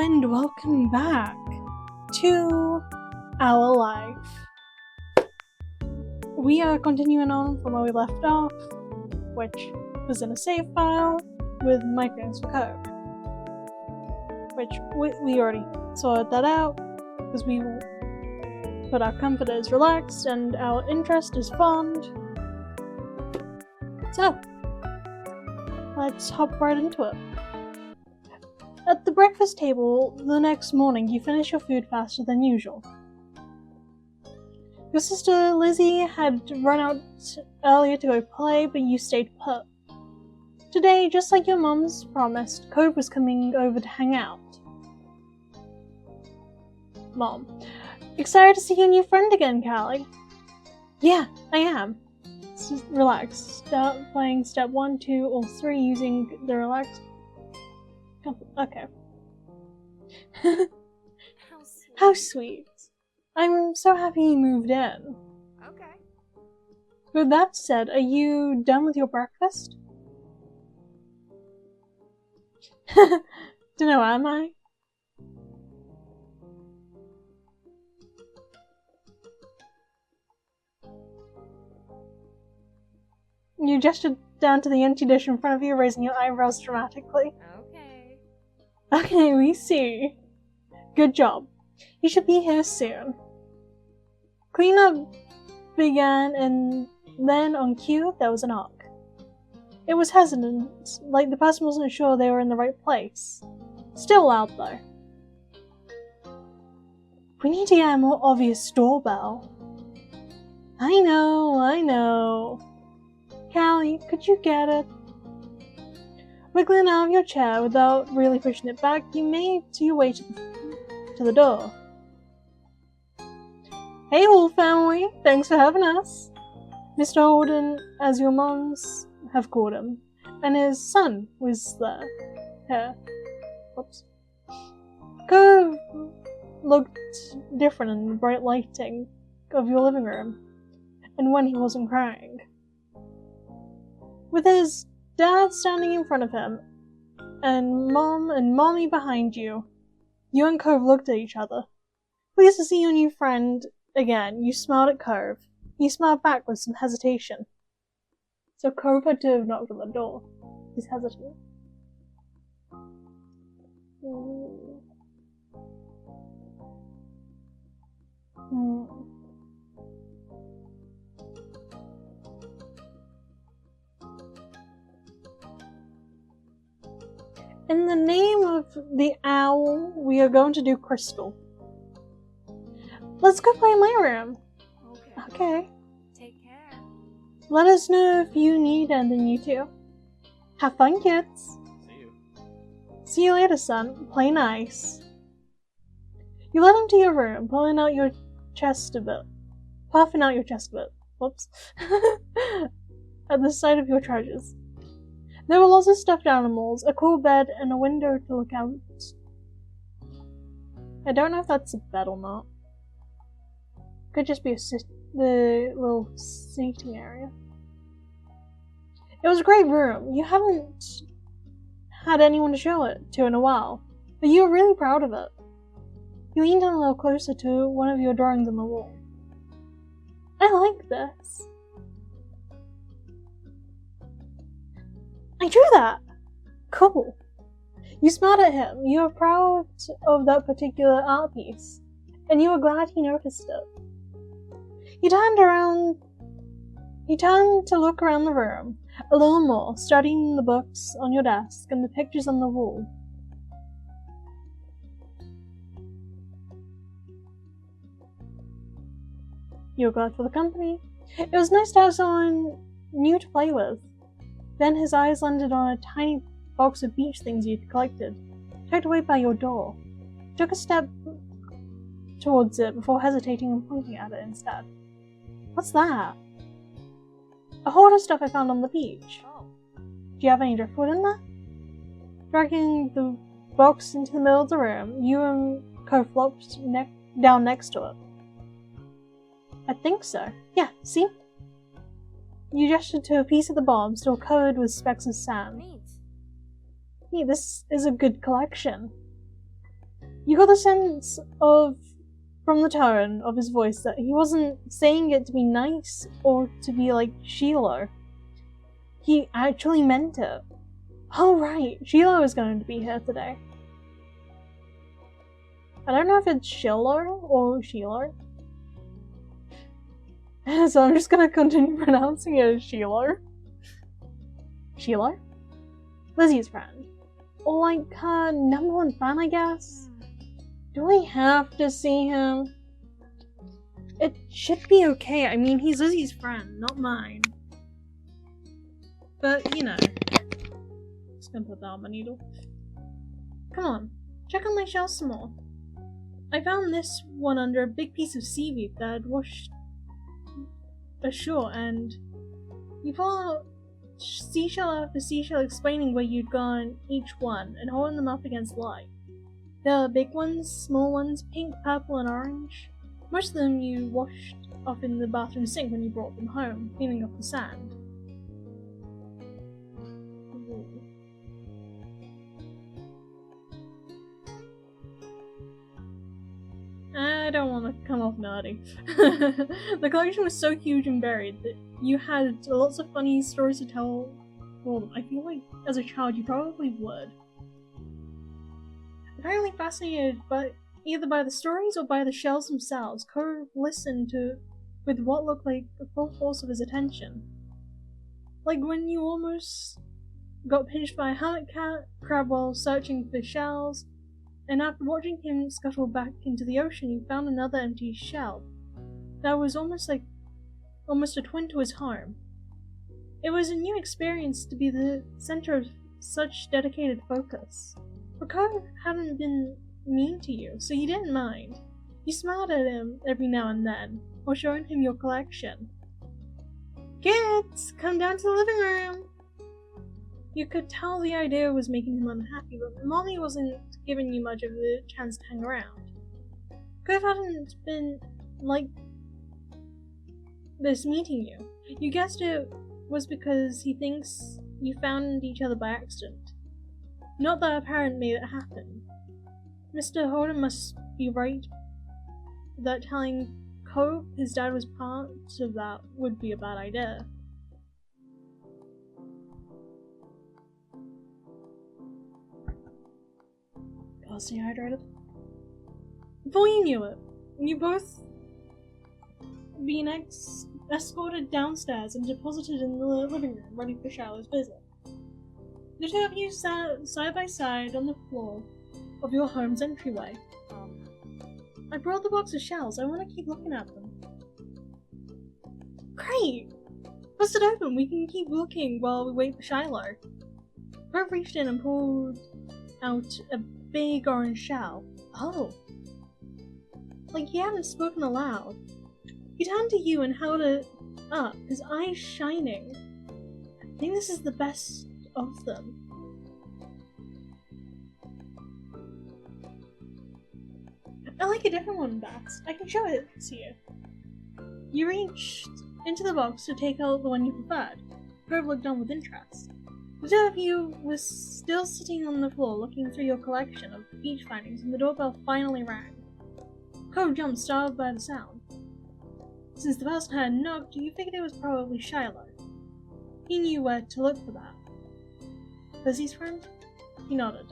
and welcome back to our life. We are continuing on from where we left off, which was in a save file with microphones for Cove. Which we already sorted that out, because we put our comfort is relaxed and our interest is fond. So, let's hop right into it. At the breakfast table the next morning, you finish your food faster than usual. Your sister Lizzie had run out earlier to go play, but you stayed put. Today, just like your mum's promised, Cove was coming over to hang out. Mom: excited to see your new friend again, Callie. Yeah, I am. Just relax. Start playing step 1, 2, or 3 using the relax. Okay. How sweet. I'm so happy you moved in. Okay. With that said, are you done with your breakfast? Dunno, am I? You gestured down to the empty dish in front of you, raising your eyebrows dramatically. Okay, we see. Good job. You should be here soon. Cleanup began, and then on cue, there was a knock. It was hesitant, like the person wasn't sure they were in the right place. Still loud, though. We need to get a more obvious doorbell. I know. Callie, could you get it? Wiggling out of your chair without really pushing it back, you made your way to the door. Hey, whole family, thanks for having us. Mr. Holden, as your moms have called him, and his son was there. Here. Whoops. Cove looked different in the bright lighting of your living room, and when he wasn't crying. With his dad standing in front of him, and mom and mommy behind you, you and Cove looked at each other. Pleased to see your new friend again, you smiled at Cove. He smiled back with some hesitation. So Cove had to have knocked on the door. He's hesitant. In the name of the owl, we are going to do Crystal. Let's go play in my room. Okay. Take care. Let us know if you need anything, you two. Have fun, kids. See you. See you later, son. Play nice. You led him to your room, puffing out your chest a bit. Whoops. At the sight of your treasures. There were lots of stuffed animals, a cool bed, and a window to look out. I don't know if that's a bed or not. Could just be the little seating area. It was a great room. You haven't had anyone to show it to in a while, but you were really proud of it. You leaned in a little closer to one of your drawings on the wall. I like this. I drew that! Cool. You smiled at him. You were proud of that particular art piece, and you were glad he noticed it. He turned to look around the room a little more, studying the books on your desk and the pictures on the wall. You were glad for the company. It was nice to have someone new to play with. Then his eyes landed on a tiny box of beach things you'd collected, tucked away by your door. He took a step towards it before hesitating and pointing at it instead. What's that? A hoard of stuff I found on the beach. Oh. Do you have any driftwood in there? Dragging the box into the middle of the room, you and Cove flopped down next to it. I think so. Yeah, see? You gestured to a piece of the bomb still covered with specks of sand. Neat. Neat, this is a good collection. You got the sense from the tone of his voice that he wasn't saying it to be nice or to be like Shiloh. He actually meant it. Oh right, Shiloh is going to be here today. I don't know if it's Shiloh or Shiloh. So I'm just gonna continue pronouncing it as Shiloh. Shiloh? Lizzie's friend. Or like her #1 fan, I guess? Do we have to see him? It should be okay. I mean, he's Lizzie's friend, not mine. But, you know. Just gonna put that on my needle. Come on, check on my shells some more. I found this one under a big piece of seaweed that had washed ashore, and you pull out seashell after seashell explaining where you'd gone each one and holding them up against light. There are big ones, small ones, pink, purple, and orange. Most of them you washed off in the bathroom sink when you brought them home, cleaning off the sand. I don't want to come off nerdy. The collection was so huge and varied that you had lots of funny stories to tell for them. I feel like as a child you probably would. Apparently fascinated either by the stories or by the shells themselves, Cove listened with what looked like the full force of his attention. Like when you almost got pinched by a hermit crab while searching for shells, and after watching him scuttle back into the ocean, you found another empty shell that was almost a twin to his home. It was a new experience to be the center of such dedicated focus. But Cove hadn't been mean to you, so you didn't mind. You smiled at him every now and then, while showing him your collection. Kids, come down to the living room! You could tell the idea was making him unhappy, but Molly wasn't giving you much of a chance to hang around. Cove hadn't been like this meeting you. You guessed it was because he thinks you found each other by accident. Not that a parent made it happen. Mr. Holden must be right that telling Cove his dad was part of that would be a bad idea. Gotta stay hydrated. Before you knew it, you both being escorted downstairs and deposited in the living room, ready for Shiloh's visit. The two of you sat side by side on the floor of your home's entryway. I brought the box of shells. I want to keep looking at them. Great! Bust it open. We can keep looking while we wait for Shiloh. Cove reached in and pulled out a big orange shell. Oh. Like he hadn't spoken aloud. He turned to you and held it up, his eyes shining. I think this is the best of them. I like a different one, Bax. I can show it to you. You reached into the box to take out the one you preferred. Cove looked on with interest. The two of you were still sitting on the floor looking through your collection of beach findings when the doorbell finally rang. Cove jumped, startled by the sound. Since the person had knocked, you figured it was probably Shiloh. He knew where to look for that. Lizzie's friend? He nodded,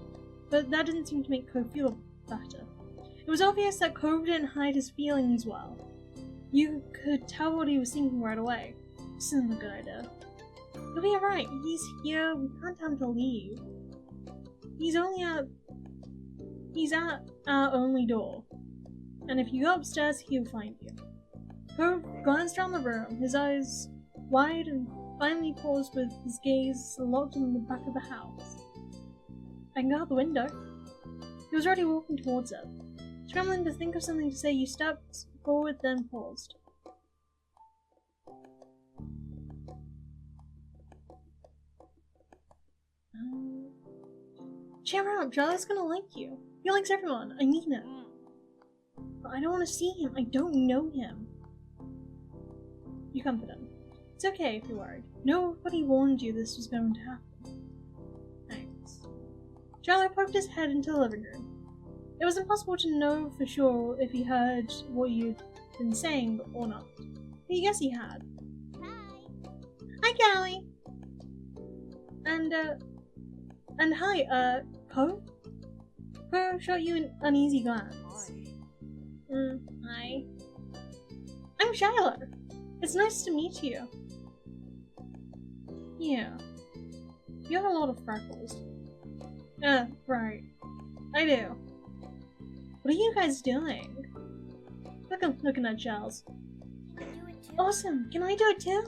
but that didn't seem to make Cove feel better. It was obvious that Cove didn't hide his feelings well. You could tell what he was thinking right away. This isn't a good idea. He'll be alright. He's here. We can't tell him to leave. He's at our only door. And if you go upstairs, he'll find you. Cove glanced around the room, his eyes wide, and finally paused with his gaze locked on the back of the house. I can go out the window. He was already walking towards it. Scrambling to think of something to say, you stepped forward, then paused. Cheer up, Charlie's gonna like you. He likes everyone, I mean it. But I don't want to see him, I don't know him. You comfort him. It's okay if you're worried. Nobody warned you this was going to happen. Thanks. Charlie poked his head into the living room. It was impossible to know for sure if he heard what you'd been saying or not. But yes, he had. Hi, Callie! And hi, Cove? Cove shot you an uneasy glance. Hi. I'm Shiloh. It's nice to meet you. Yeah. You have a lot of freckles. Right. I do. What are you guys doing? Look, I'm looking at shells. Awesome! Can I do it too?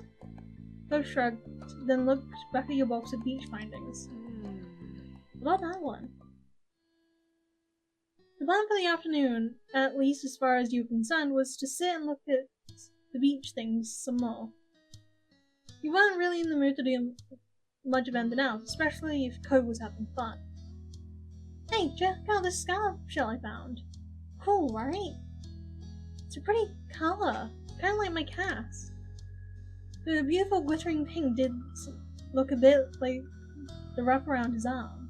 Cove shrugged, then looked back at your box of beach findings. What about that one? The plan for the afternoon, at least as far as you were concerned, was to sit and look at the beach things some more. You weren't really in the mood to do much of anything else, especially if Cove was having fun. Hey, check out this scallop shell I found. Cool, right? It's a pretty color, kind of like my cat's. The beautiful glittering pink did look a bit like the wrap around his arm.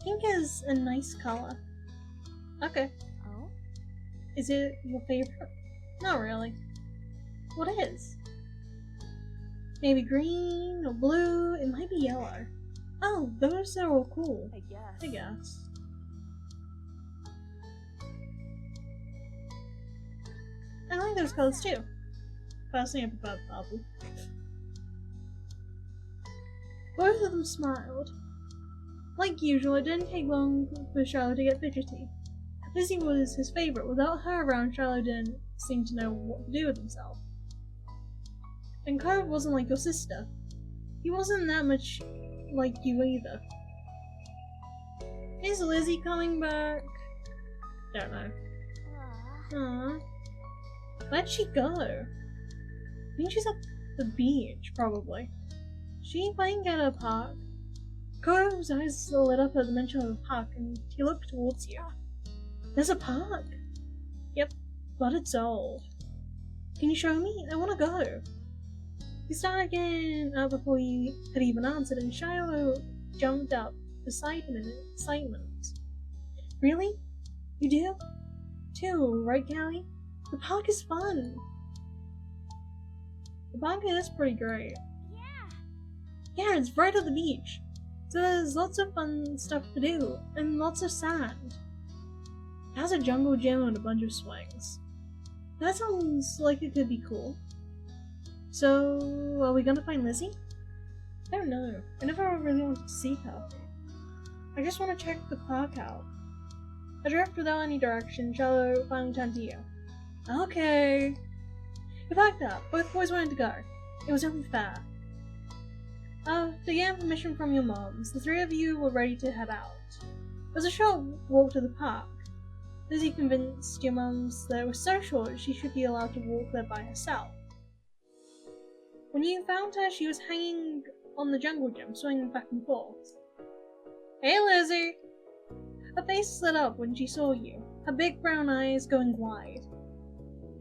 Pink is a nice color. Okay. Oh? Is it your favorite? Not really. What is? Maybe green or blue, it might be yellow. Oh, those are all cool. I guess. I guess. I like those colors too. Personally, I prefer purple. Both of them smiled. Like usual, it didn't take long for Shiloh to get fidgety. Lizzie was his favourite. Without her around, Shiloh didn't seem to know what to do with himself. And Cove wasn't like your sister. He wasn't that much like you either. Is Lizzie coming back? Don't know. Aww. Where'd she go? I think she's at the beach, probably. She might get a park. Cove's eyes lit up at the mention of a park, and he looked towards you. There's a park? Yep, but it's old. Can you show me? I want to go. He started getting up before he had even answered, and Shiloh jumped up beside him in excitement. Really? You do? Too, right, Callie? The park is fun. The park is pretty great. Yeah, it's right at the beach. So there's lots of fun stuff to do, and lots of sand. It has a jungle gym and a bunch of swings. That sounds like it could be cool. So, are we gonna find Lizzie? I don't know. I never really wanted to see her. I just want to check the park out. Adrift without any direction, Shiloh finally turned to you. Okay. We packed up. Both boys wanted to go. It was only fair. To get permission from your moms, the three of you were ready to head out. It was a short walk to the park. Lizzie convinced your mums that it was so short she should be allowed to walk there by herself. When you found her, she was hanging on the jungle gym, swinging back and forth. Hey, Lizzie! Her face lit up when she saw you, her big brown eyes going wide.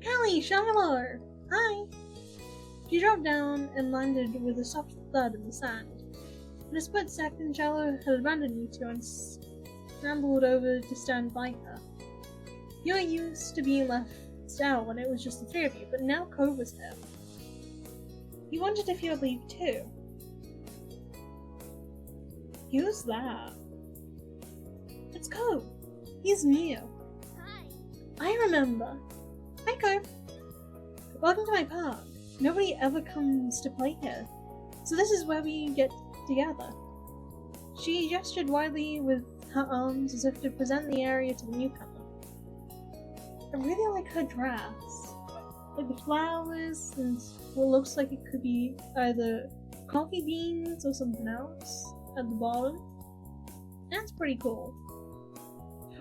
Callie, Shiloh! Hi! She dropped down and landed with a soft thud in the sand. In a split second, Shiloh had abandoned you two and scrambled over to stand by her. You were used to being left out when it was just the three of you, but now Cove was here. You wondered if you would leave too. Who's that? It's Cove. He's new. Hi. I remember. Hi, Cove. Welcome to my park. Nobody ever comes to play here, so this is where we get together. She gestured widely with her arms as if to present the area to the newcomer. I really like her dress. Like the flowers and what looks like it could be either coffee beans or something else at the bottom. That's pretty cool.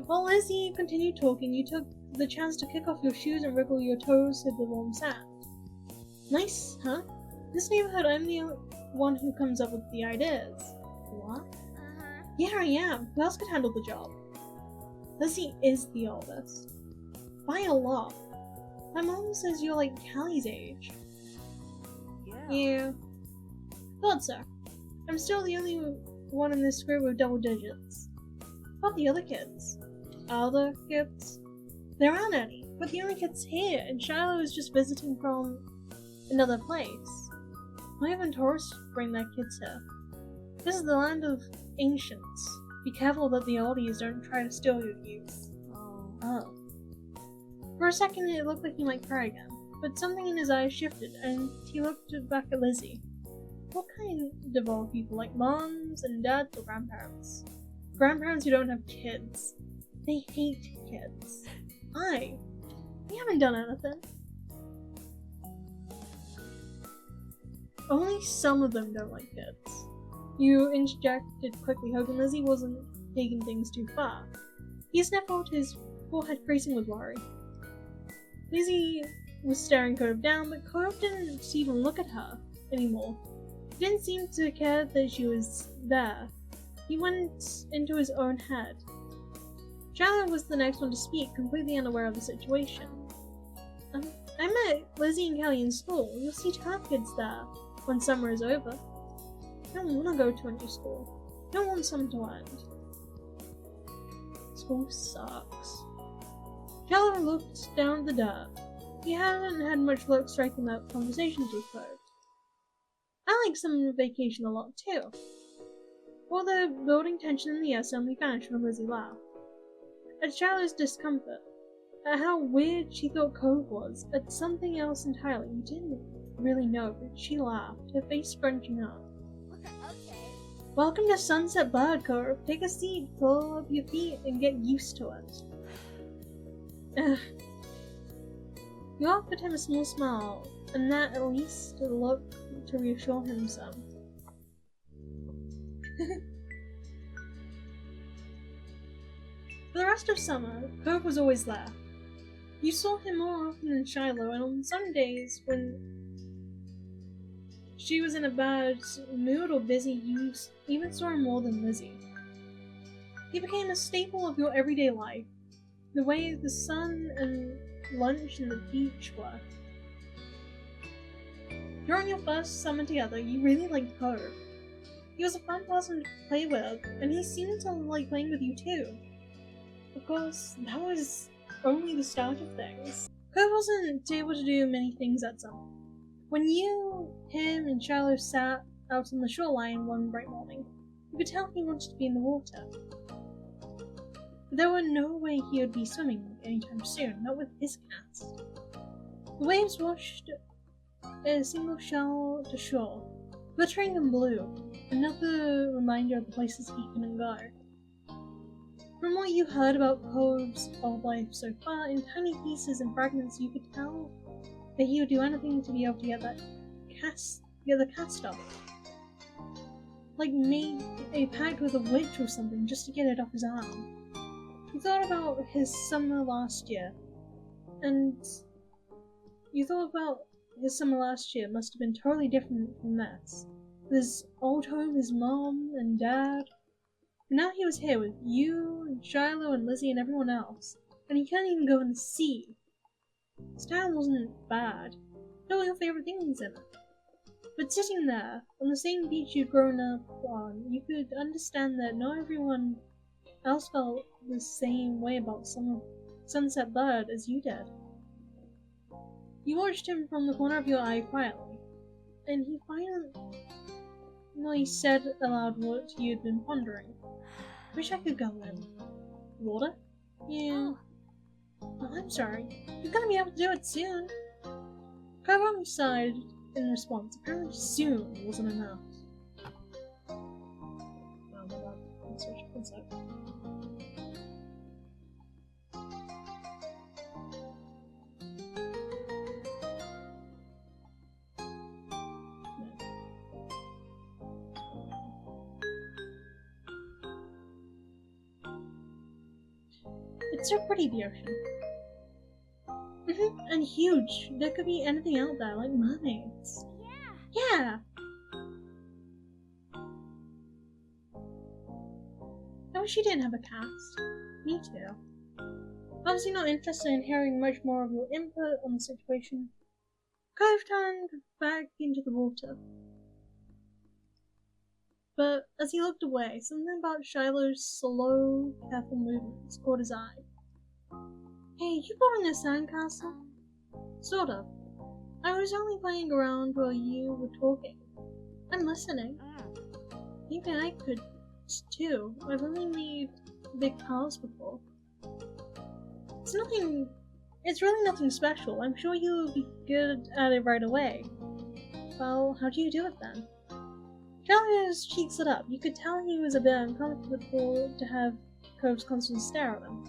While Lizzie continued talking, you took the chance to kick off your shoes and wriggle your toes through the warm sand. Nice, huh? This neighborhood, I'm the one who comes up with the ideas. What? Yeah, I am. Who else could handle the job? Lizzie is the oldest. By a lot. My mom says you're like Callie's age. Yeah. Thought so. I'm still the only one in this group with double digits. What about the other kids? other kids? There aren't any, but the only kid's here, and Shiloh is just visiting from another place. Not even tourists bring their kids here. This is the land of ancients. Be careful that the oldies don't try to steal your youth. Oh. For a second it looked like he might cry again, but something in his eyes shifted and he looked back at Lizzie. What kind of old people, like moms and dads or grandparents? Grandparents who don't have kids. They hate kids. Why? We haven't done anything. Only some of them don't like kids. You interjected quickly, hoping Lizzie wasn't taking things too far. He sniffled, his forehead creasing with worry. Lizzie was staring Cove down, but Cove didn't even look at her anymore. He didn't seem to care that she was there. He went into his own head. Shiloh was the next one to speak, completely unaware of the situation. I met Lizzie and Kelly in school. You'll see 12 kids there when summer is over. I don't want to go to a new school. I don't want summer to end. School sucks. Shiloh looked down at the dirt. He hadn't had much luck striking up conversations with Cove. I like summer vacation a lot too. All the building tension in the air suddenly vanished when Lizzie laughed. At Shiloh's discomfort, at how weird she thought Cove was, at something else entirely you didn't really know, but she laughed, her face scrunching up. Okay. Welcome to Sunset Bird, Cove. Take a seat, pull up your feet, and get used to it. You offered him a small smile, and that at least a look to reassure him some. For the rest of summer, Cove was always there. You saw him more often than Shiloh, and on some days when she was in a bad mood or busy, you even saw him more than Lizzie. He became a staple of your everyday life, the way the sun and lunch and the beach were. During your first summer together, you really liked Cove. He was a fun person to play with, and he seemed to like playing with you too. Of course, that was only the start of things. Cove wasn't able to do many things that summer. When you, him, and Shiloh sat out on the shoreline one bright morning, you could tell he wanted to be in the water. But there were no way he would be swimming anytime soon, not with his cast. The waves washed a single shell to shore, glittering in blue, another reminder of the places he couldn't go. From what you heard about Cove's old life so far, in tiny pieces and fragments, you could tell that he would do anything to be able to get the cast off. Like make a pact with a witch or something just to get it off his arm. You thought about his summer last year, and you thought about his summer last year must have been totally different from this. His old home, his mom and dad. But now he was here with you and Shiloh and Lizzie and everyone else, and he couldn't even go in the sea. His town wasn't bad. All your favorite things in it. But sitting there, on the same beach you'd grown up on, you could understand that not everyone else felt the same way about Sunset Bird as you did. You watched him from the corner of your eye quietly, and he finally said aloud what you'd been pondering. Wish I could go in. Water? Yeah. Oh, I'm sorry. You're gonna be able to do it soon. Cove only sighed in response. Apparently soon wasn't enough. Let's search one sec. It's so pretty, the ocean. And huge. There could be anything out there, like mermaids. Yeah! I wish you didn't have a cast. Me too. Obviously not interested in hearing much more of your input on the situation. Cove turned back into the water. but as he looked away, something about Shiloh's slow, careful movements caught his eye. Hey, you got in a sandcastle? Sort of. I was only playing around while you were talking. I'm listening. Maybe I could too. I've only made big piles before. It's really nothing special. I'm sure you'll be good at it right away. Well, how do you do it then? Charlie's cheeks lit up. You could tell he was a bit uncomfortable to have Cove's constant stare at him.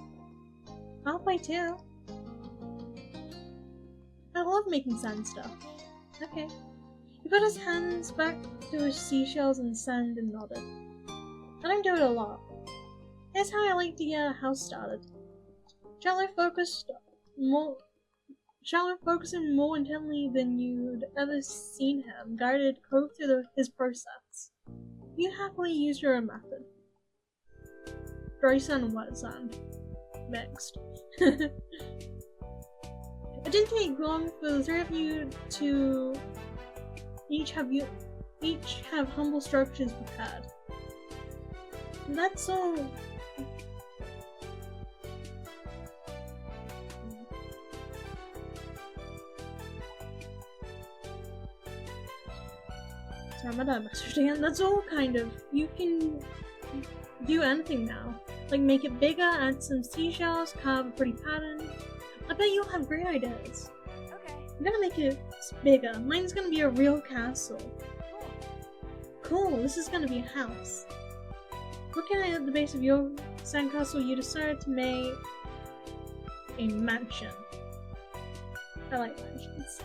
I'll play too. I love making sand stuff. Okay. He put his hands back to his seashells and sand and nodded. I don't do it a lot. Here's how I like to get a house started. Charlie focusing more intently than you'd ever seen him, guided Cove through his process. You happily use your own method. Dry sand and wet sand. Mixed. It didn't take long for the three of you to each have humble structures prepared. That's all. Sorry, my dad messaged again. That's all kind of. You can do anything now. Like make it bigger, add some seashells, carve a pretty pattern. I bet you'll have great ideas. Okay. I'm gonna make it bigger. Mine's gonna be a real castle. Cool, this is gonna be a house. Looking at the base of your sandcastle, you decided to make a mansion. I like mansions.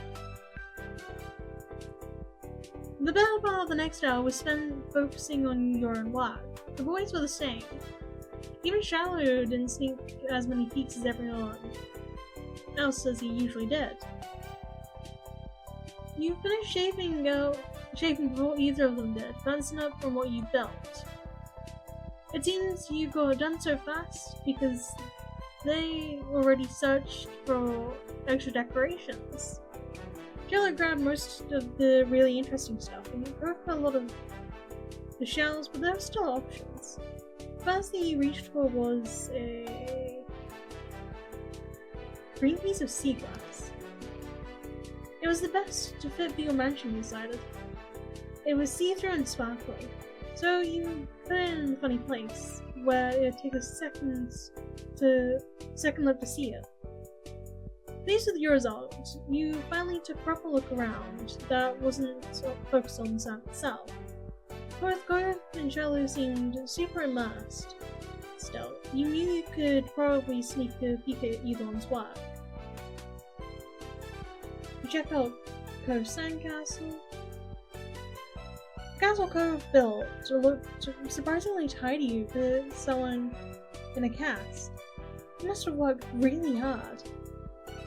The better part of the next hour was spent focusing on your own work. The boys were the same. Even Shiloh didn't sneak as many peeks as everyone else as he usually did. You finished shaping before either of them did, bouncing up from what you built. It seems you got it done so fast because they already searched for extra decorations. Jello grabbed most of the really interesting stuff, and you broke a lot of the shells, but there were still options. The first thing you reached for was a green piece of sea glass. It was the best to fit for your mansion, you decided. It was see-through and sparkly, so you put it in a funny place, where it would take a second look to see it. Pleased with your result, you finally took a proper look around that wasn't focused on the sand itself. Both Cove and Shiloh seemed super immersed. Still, you knew you could probably sneak a peek at either one's work. You checked out Cove's Sandcastle. The castle Cove built looked surprisingly tidy for someone in a cast. He must have worked really hard.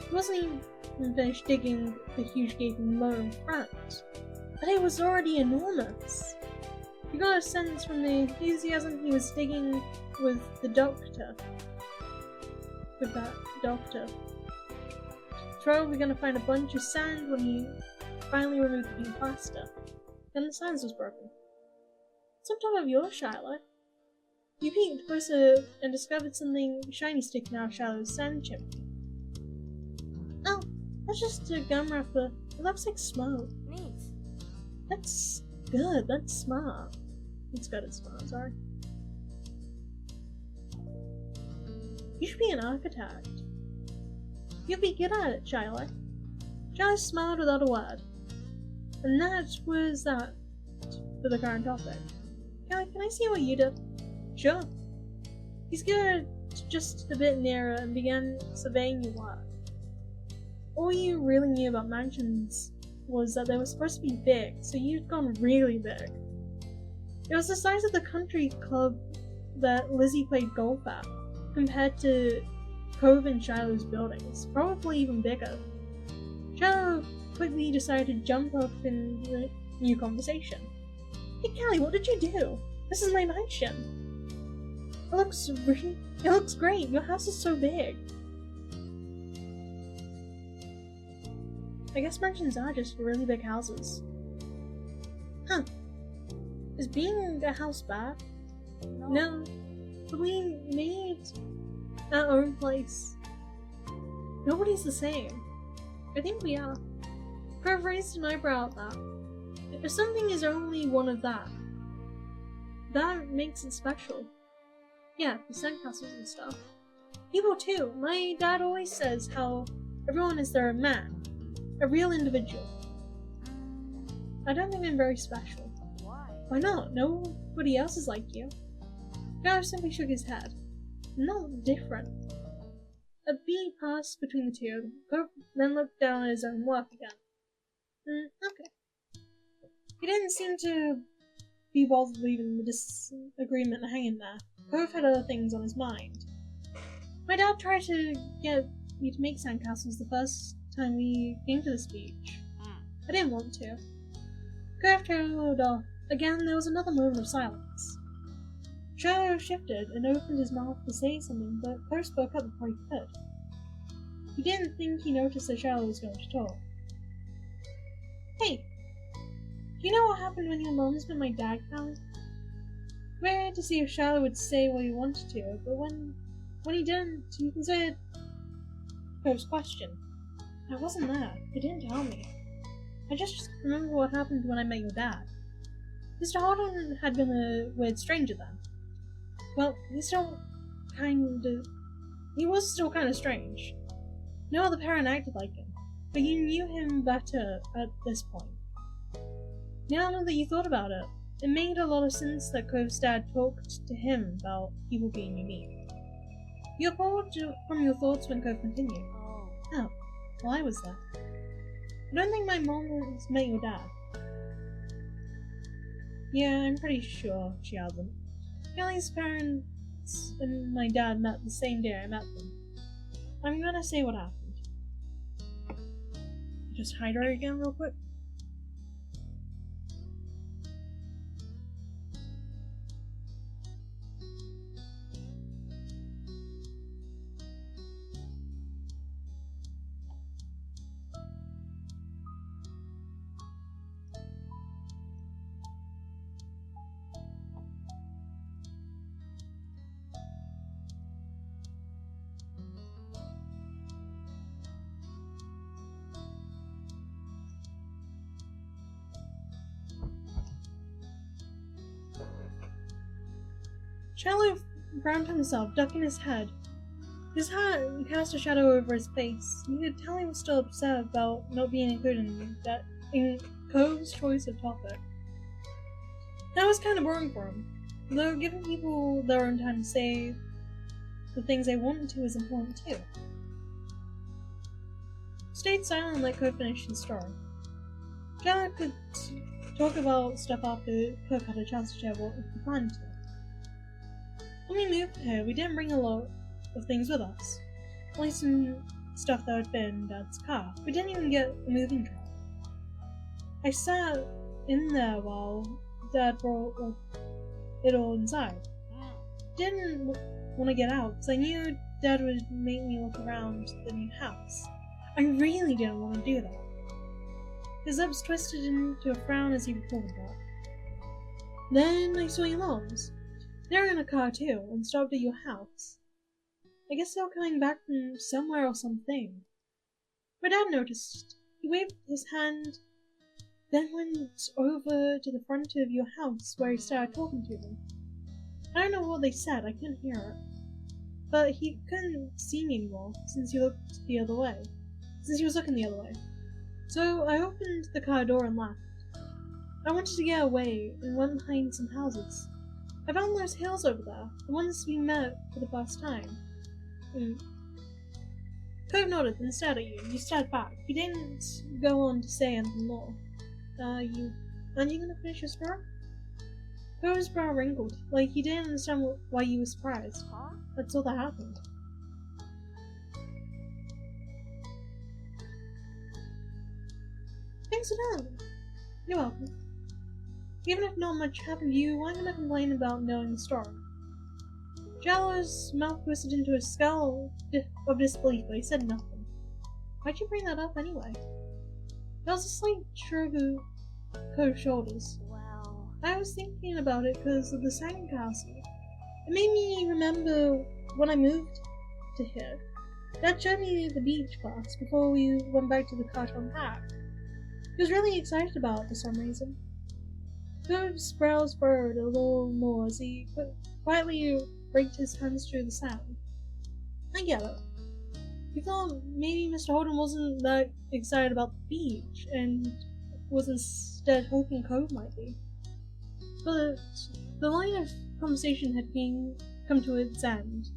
He wasn't even finished digging the huge gaping moat in front, but it was already enormous. You got a sense from the enthusiasm he was digging with that doctor. He's probably gonna find a bunch of sand when he finally removed the pink plaster. Then the sand was broken. It's on top of yours, Shiloh. You peeked closer and discovered something shiny sticking out of Shiloh's sand chimney. Oh, that's just a gum wrapper. It looks like smoke. Neat. That's good. That's smart. It's good. It's smart. Sorry. You should be an architect. You'll be good at it, Shiloh. Shiloh smiled without a word. And that was that for the current topic. Can I see what you did? Sure. He scooted just a bit nearer and began surveying your work. All you really knew about mansions was that they were supposed to be big, so you'd gone really big. It was the size of the country club that Lizzie played golf at, compared to Cove and Shiloh's buildings, probably even bigger. Shiloh quickly decided to jump up in the new conversation. Hey Callie, what did you do? This is my mansion. It looks great. Your house is so big. I guess mansions are just really big houses. Huh. Is being a house bad? No. But we made our own place. Nobody's the same. I think we are. Cove raised an eyebrow at that. If something is only one of that makes it special. Yeah, the sandcastles and stuff. People too. My dad always says how everyone is their man. A real individual. I don't think I'm very special. Why not? Nobody else is like you. Gareth simply shook his head. Not different. A beat passed between the two of them. Cove then looked down at his own work again. Okay. He didn't seem to be bothered leaving the disagreement hanging there. Cove had other things on his mind. My dad tried to get me to make sandcastles the first time we came to this beach. I didn't want to. Cove trailed off. Again, there was another moment of silence. Shiloh shifted and opened his mouth to say something, but Cove spoke up before he could. He didn't think he noticed that Shiloh was going to talk. Hey, do you know what happened when your mom spent my dad count? Weird to see if Shiloh would say what he wanted to, but when he didn't, he considered Cove's question. I wasn't there. They didn't tell me. I just remember what happened when I met your dad. Mr. Holden had been a weird stranger then. Well, he was still kind of strange. No other parent acted like him, but you knew him better at this point. Now that you thought about it, it made a lot of sense that Cove's dad talked to him about people being unique. You pulled from your thoughts when Cove continued. Oh, well, I was there. I don't think my mom has met your dad. Yeah, I'm pretty sure she hasn't. Kelly's parents and my dad met the same day I met them. I'm gonna say what happened. Just hydrate again real quick. Shiloh frowned himself, ducking his head. His hat cast a shadow over his face. You could tell he was still upset about not being included in Cove's choice of topic. That was kind of boring for him, though giving people their own time to say the things they wanted to is important too. Stayed silent and let Cove finish his story. Shiloh could talk about stuff after Cove had a chance to share what he planned to. When we moved here, we didn't bring a lot of things with us. Only some stuff that would fit in Dad's car. We didn't even get a moving truck. I sat in there while Dad brought it all inside. Didn't want to get out, because I knew Dad would make me look around the new house. I really didn't want to do that. His lips twisted into a frown as he recalled that. Then I saw your mom's. They were in a car too, and stopped at your house. I guess they were coming back from somewhere or something. My dad noticed. He waved his hand, then went over to the front of your house where he started talking to them. I don't know what they said, I couldn't hear it. But he couldn't see me anymore, since he was looking the other way. So I opened the car door and left. I wanted to get away and went behind some houses. I found those hills over there, the ones we met for the first time. Cove nodded and stared at you. You stared back. He didn't go on to say anything more. Aren't you gonna finish your story? Cove's brow wrinkled, like he didn't understand why you were surprised. That's all that happened. Thanks for telling me. You're welcome. Even if not much happened to you, I'm gonna complain about knowing the story. Shiloh's mouth twisted into a scowl of disbelief, but he said nothing. Why'd you bring that up anyway? There was a slight shrug of Cove's shoulders. Well... I was thinking about it because of the Sandcastle. It made me remember when I moved to here. Dad showed me the beach class before we went back to the Carton Park. He was really excited about it for some reason. Cove's brows furrowed a little more as he quietly raked his hands through the sand. I get it. You thought maybe Mr. Holden wasn't that excited about the beach and was instead hoping Cove might be. But the line of conversation had come to its end.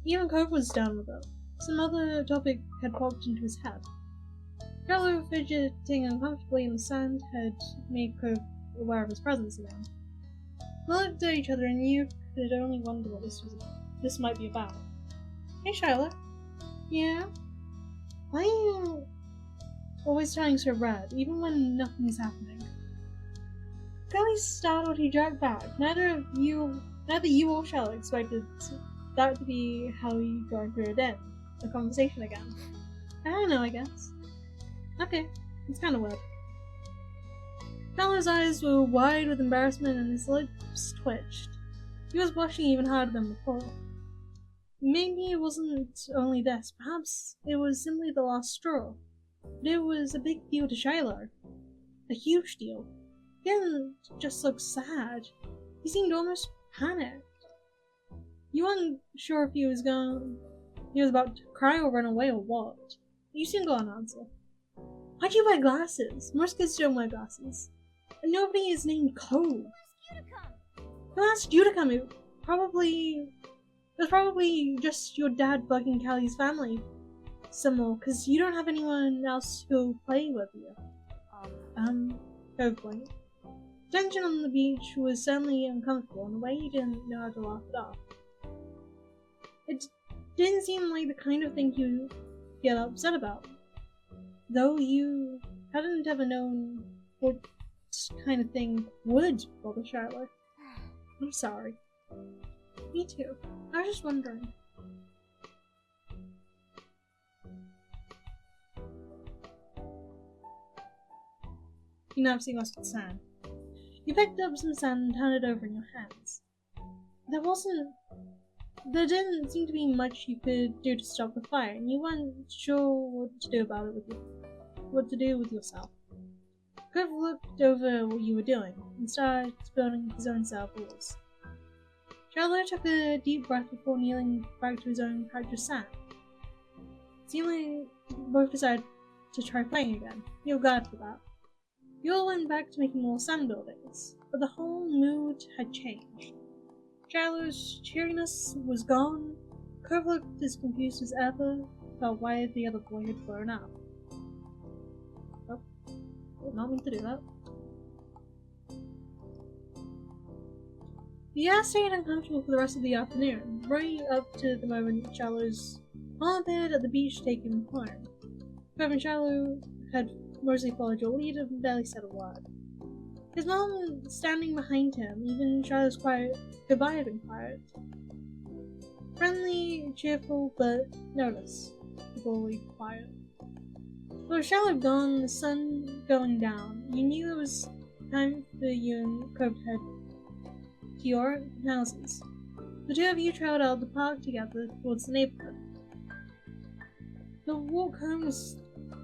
Even Cove was done with it. Some other topic had popped into his head. Carlo fidgeting uncomfortably in the sand had made Cove aware of his presence again. They looked at each other and you could only wonder what this might be about. Hey, Shiloh. Yeah? Why are you always turning so red, even when nothing's happening? Fairly startled, he dragged back. Neither you or Shiloh expected that to be how you drifted in the conversation again. I don't know, I guess. Okay, it's kind of weird. Shiloh's eyes were wide with embarrassment and his lips twitched. He was blushing even harder than before. Maybe it wasn't only this, perhaps it was simply the last straw. But it was a big deal to Shiloh. A huge deal. He didn't just look sad. He seemed almost panicked. You weren't sure if he was about to cry or run away or what. You soon got an answer. Why'd you wear glasses? Most kids don't wear glasses. And nobody is named Cove. Who asked you to come? It was probably just your dad bugging Callie's family some more, because you don't have anyone else who'll play with you. Cove blinked. Tension on the beach was certainly uncomfortable in a way he didn't know how to laugh it off. It didn't seem like the kind of thing he would get upset about, though you hadn't ever known what kind of thing would bother Shiloh. I'm sorry. Me too. I was just wondering. You nervously lost the sand. You picked up some sand and turned it over in your hands. There didn't seem to be much you could do to stop the fire, and you weren't sure what to do with yourself. Cove looked over what you were doing and started building his own set of rules. Shiloh took a deep breath before kneeling back to his own patch of sand. It seemed like both decided to try playing again. You were glad for that. You all went back to making more sand buildings, but the whole mood had changed. Shiloh's cheeriness was gone. Cove looked as confused as ever about why the other boy had blown up. Oh, did not mean to do that. The air stayed uncomfortable for the rest of the afternoon, right up to the moment Shiloh's mom appeared at the beach to take him home. Cove and Shiloh had mostly followed your lead and barely said a word. His mom standing behind him, even Shiloh's quiet goodbye had been quiet. Friendly, cheerful, but noticeably quiet. With Shiloh gone, the sun going down, you knew it was time for you and Cove to head to your houses. The two of you trailed out of the park together towards the neighborhood. The walk home was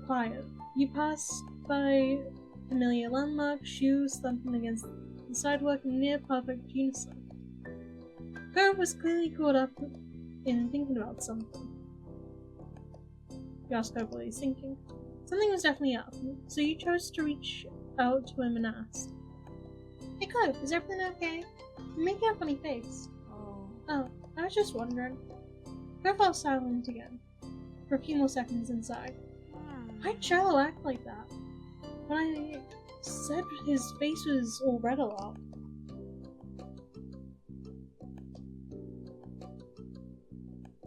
quiet. You passed by familiar landmarks, shoes thumping against the sidewalk in near perfect unison. Cove was clearly caught up in thinking about something. You asked Cove what he's thinking. Something was definitely up, so you chose to reach out to him and asked, Hey Cove, is everything okay? You're making a funny face. Oh, I was just wondering. Cove fell silent again, for a few more seconds inside. Why'd Shiloh act like that? When I said his face was all red a lot.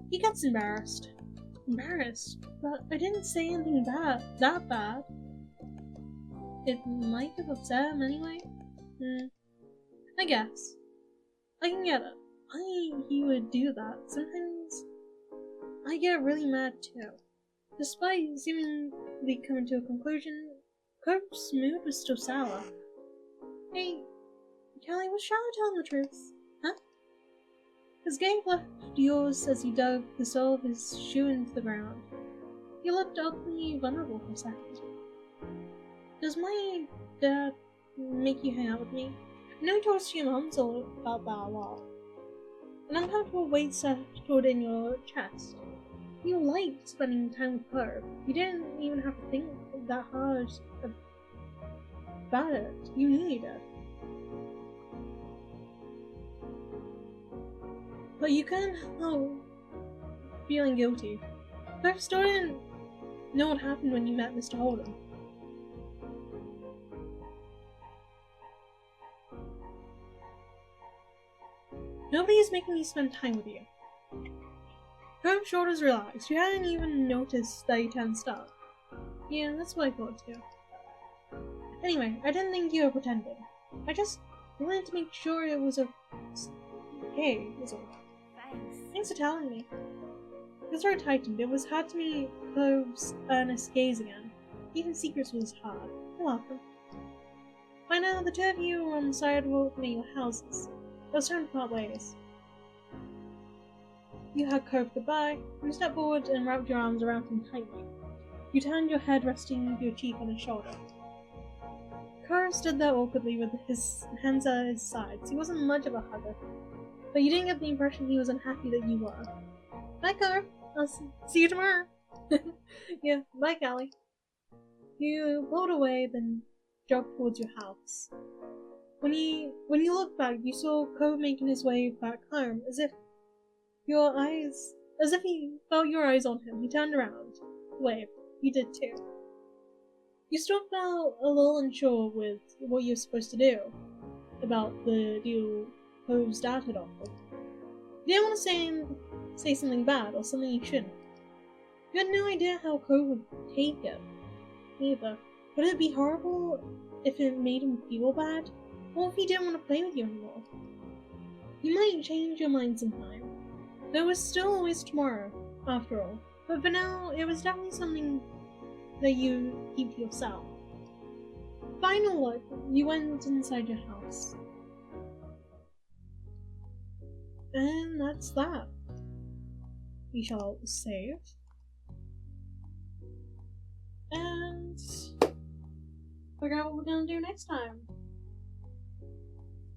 He gets embarrassed. Embarrassed? But I didn't say anything that bad. It might have upset him anyway. I guess. I can get it. Why he would do that. Sometimes I get really mad too. Despite seemingly coming to a conclusion, Cove's mood was still sour. Hey, Callie, was Charlotte telling the truth? Huh? His gaze left yours as he dug the sole of his shoe into the ground. He looked oddly vulnerable for a second. Does my dad make you hang out with me? I know you told us to your moms all about that a lot. An uncomfortable weight settled in your chest. You liked spending time with her. You didn't even have to think that hard about it. You needed it. But you couldn't help feeling guilty. But I still didn't know what happened when you met Mr. Holden. Nobody is making me spend time with you. Her shoulders relaxed. You hadn't even noticed that you tensed up. Yeah, that's what I thought too. Anyway, I didn't think you were pretending. I just wanted to make sure it was okay, is all. Thanks for telling me. His throat tightened. It was hard to meet Cove's earnest gaze again. Even secrets was hard. You're welcome. By now, the two of you were on the sidewalk near your houses. It was time to part ways. You hugged Cove goodbye. You stepped forward and wrapped your arms around him tightly. You turned your head, resting your cheek on his shoulder. Cove stood there awkwardly with his hands at his sides. He wasn't much of a hugger, but you didn't get the impression he was unhappy that you were. Bye, Cove. I'll see you tomorrow. Yeah, bye, Callie. You pulled away, then jogged towards your house. When you looked back, you saw Cove making his way back home, as if he felt your eyes on him. He turned around, waved. You did too. You still felt a little unsure with what you were supposed to do about the deal Cove's dad had offered. You didn't want to say something bad or something you shouldn't. You had no idea how Cove would take it, either. Would it be horrible if it made him feel bad? Or if he didn't want to play with you anymore? You might change your mind sometime. There was still always tomorrow, after all. But for now, it was definitely something that you keep to yourself. Final look, you went inside your house. And that's that. We shall save. And figure out what we're gonna do next time.